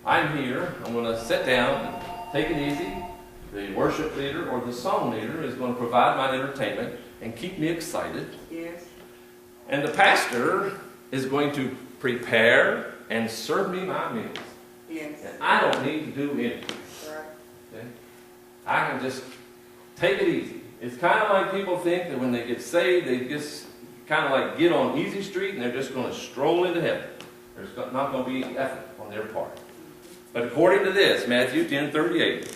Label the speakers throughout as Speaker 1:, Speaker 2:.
Speaker 1: I'm here. I'm going to sit down and take it easy. The worship leader or the song leader is going to provide my entertainment and keep me excited.
Speaker 2: Yes.
Speaker 1: And the pastor is going to prepare and serve me my meals.
Speaker 2: Yes.
Speaker 1: And I don't need to do anything.
Speaker 2: Right.
Speaker 1: Okay? I can just take it easy. It's kind of like people think that when they get saved, they just kind of like get on easy street and they're just going to stroll into heaven. There's not going to be effort on their part. But according to this, Matthew 10:38,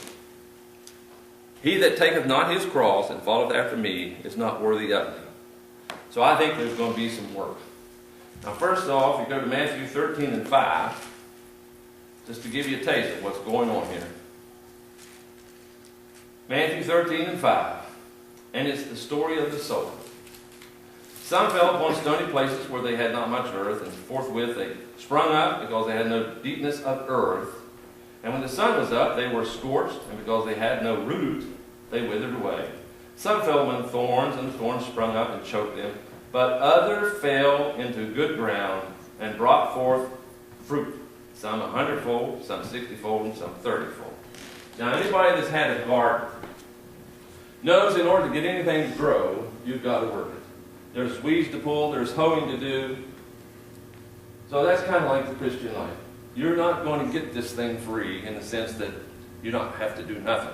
Speaker 1: he that taketh not his cross and followeth after me is not worthy of me. So I think there's going to be some work. Now first off, you go to Matthew 13:5, just to give you a taste of what's going on here. Matthew 13:5, and it's the story of the sower. Some fell upon stony places where they had not much earth, and forthwith they sprung up because they had no deepness of earth. And when the sun was up, they were scorched, and because they had no root, they withered away. Some fell among thorns, and the thorns sprung up and choked them. But others fell into good ground and brought forth fruit, some 100-fold, some 60-fold, and some 30-fold. Now, anybody that's had a garden knows in order to get anything to grow, you've got to work it. There's weeds to pull, there's hoeing to do. So that's kind of like the Christian life. You're not going to get this thing free in the sense that you don't have to do nothing.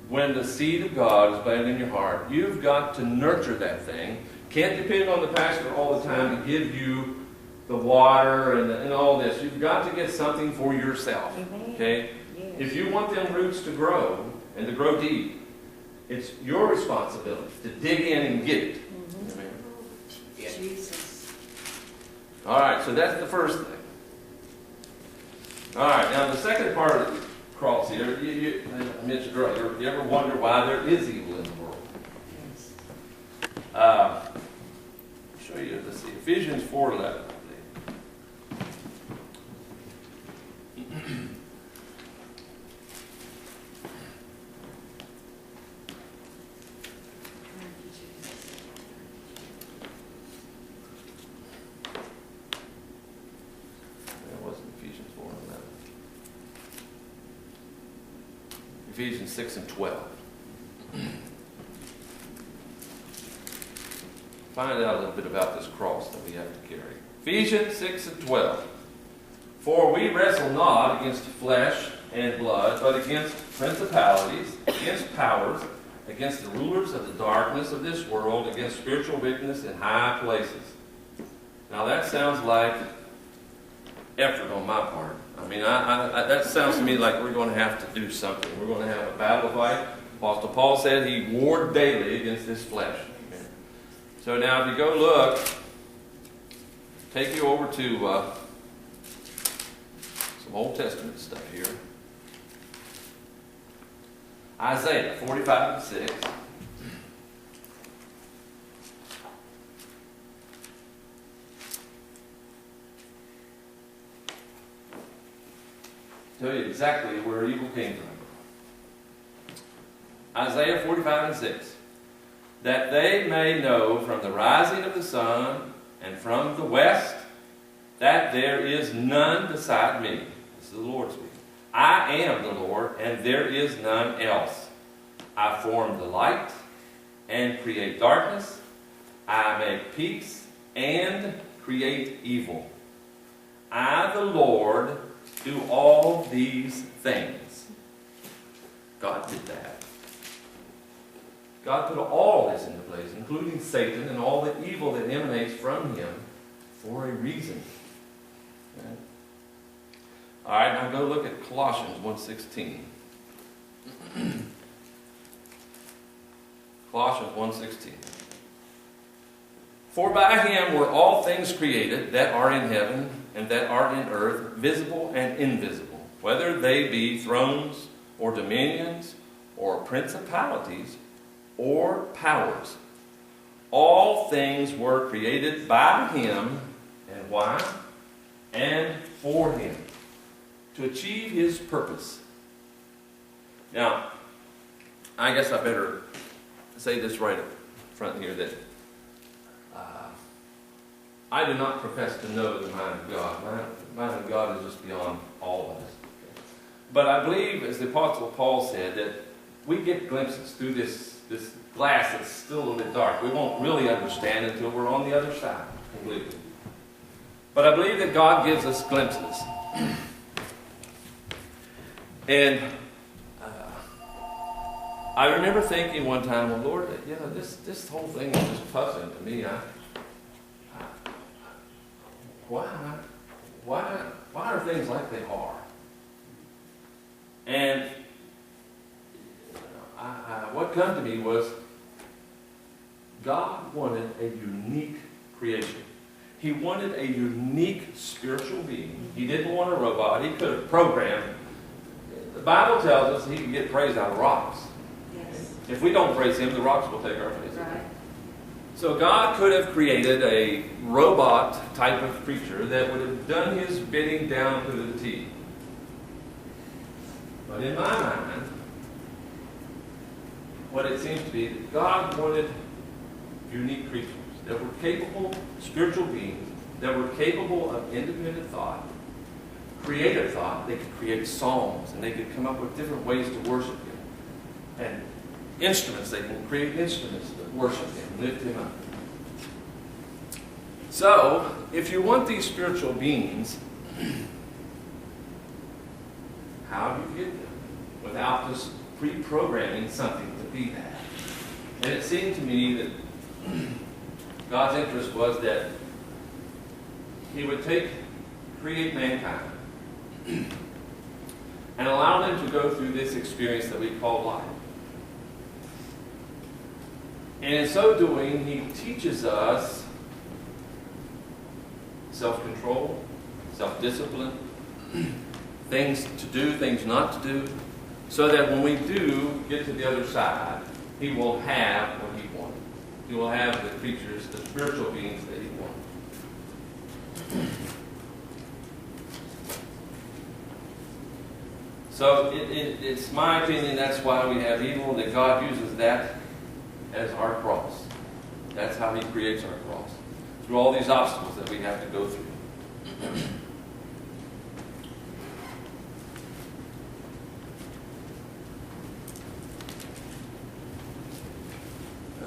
Speaker 1: When the seed of God is planted in your heart, you've got to nurture that thing. Can't depend on the pastor all the time to give you the water and all this. You've got to get something for yourself. Okay?
Speaker 2: Yes.
Speaker 1: If you want them roots to grow and to grow deep, it's your responsibility to dig in and get it. Amen.
Speaker 2: Jesus.
Speaker 1: All right, so that's the first thing. All right, now the second part of the cross here, I mentioned earlier, you ever wonder why there is evil in the world?
Speaker 2: Yes.
Speaker 1: I'll show you, let's see, Ephesians 4:11. Ephesians 6:12. Find out a little bit about this cross that we have to carry. Ephesians 6:12. For we wrestle not against flesh and blood, but against principalities, against powers, against the rulers of the darkness of this world, against spiritual wickedness in high places. Now that sounds like effort on my part. I mean, that sounds to me like we're going to have to do something. We're going to have a battle fight. Apostle Paul said he warred daily against this flesh. So now if you go look, take you over to some Old Testament stuff here. Isaiah 45:6. Tell you exactly where evil came from. Isaiah 45:6. That they may know from the rising of the sun and from the west that there is none beside me. This is the Lord speaking. I am the Lord, and there is none else. I form the light and create darkness. I make peace and create evil. I, the Lord, do all these things. God did that. God put all this into place, including Satan and all the evil that emanates from him, for a reason. Okay? All right, now go look at Colossians 1:16. Colossians 1:16. For by him were all things created that are in heaven and that are in earth, visible and invisible, whether they be thrones or dominions or principalities or powers. All things were created by him, and why? And for him, to achieve his purpose. Now, I guess I better say this right up front here, that I do not profess to know the mind of God. The mind of God is just beyond all of us. But I believe, as the Apostle Paul said, that we get glimpses through this glass that's still a little bit dark. We won't really understand until we're on the other side completely. But I believe that God gives us glimpses. And I remember thinking one time, well, Lord, this whole thing is just puzzling to me. Why are things like they are? And what come to me was God wanted a unique creation. He wanted a unique spiritual being. He didn't want a robot. He could have programmed. The Bible tells us he can get praise out of rocks.
Speaker 2: Yes.
Speaker 1: If we don't praise him, the rocks will take our place.
Speaker 2: Right.
Speaker 1: So God could have created a robot type of creature that would have done his bidding down to the T. But in my mind, what it seems to be, that God wanted unique creatures that were capable, spiritual beings, that were capable of independent thought, creative thought. They could create songs, and they could come up with different ways to worship him. And instruments, they can create instruments that worship him, lift him up. So, if you want these spiritual beings, how do you get them without just pre-programming something to be that? And it seemed to me that God's interest was that he would create mankind and allow them to go through this experience that we call life. And in so doing, he teaches us self-control, self-discipline, things to do, things not to do, so that when we do get to the other side, he will have what he wanted. He will have the creatures, the spiritual beings that he wanted. So it's my opinion that's why we have evil, that God uses that as our cross. That's how he creates our cross. Through all these obstacles that we have to go through.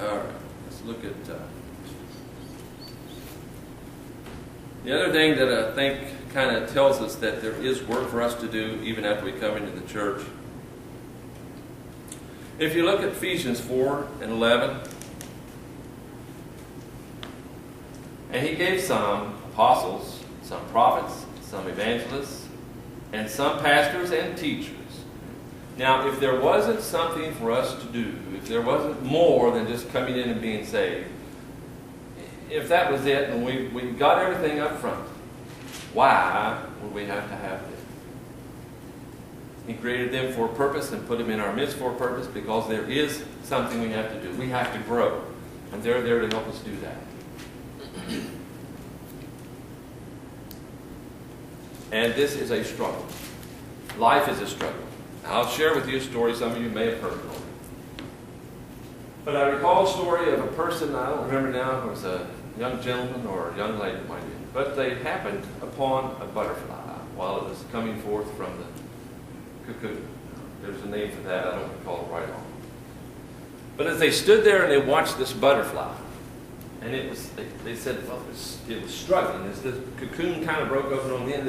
Speaker 1: All right, let's look at the other thing that I think kind of tells us that there is work for us to do even after we come into the church. If you look at Ephesians 4 and 11, and he gave some apostles, some prophets, some evangelists, and some pastors and teachers. Now, if there wasn't something for us to do, if there wasn't more than just coming in and being saved, if that was it and we got everything up front, why would we have to have them? He created them for a purpose and put them in our midst for a purpose, because there is something we have to do. We have to grow, and they're there to help us do that. And this is a struggle. Life is a struggle. I'll share with you a story some of you may have heard of. But I recall a story of a person, I don't remember now if it was a young gentleman or a young lady, might be, but they happened upon a butterfly while it was coming forth from the cocoon. There's a name for that, I don't recall it right on. But as they stood there and they watched this butterfly, and they said, well, it was struggling. As the cocoon kind of broke open on the end,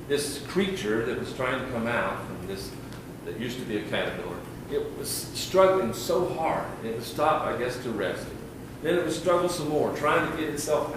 Speaker 1: this creature that was trying to come out from this, that used to be a caterpillar, it was struggling so hard, and it would stop, I guess, to rest. Then it would struggle some more, trying to get itself out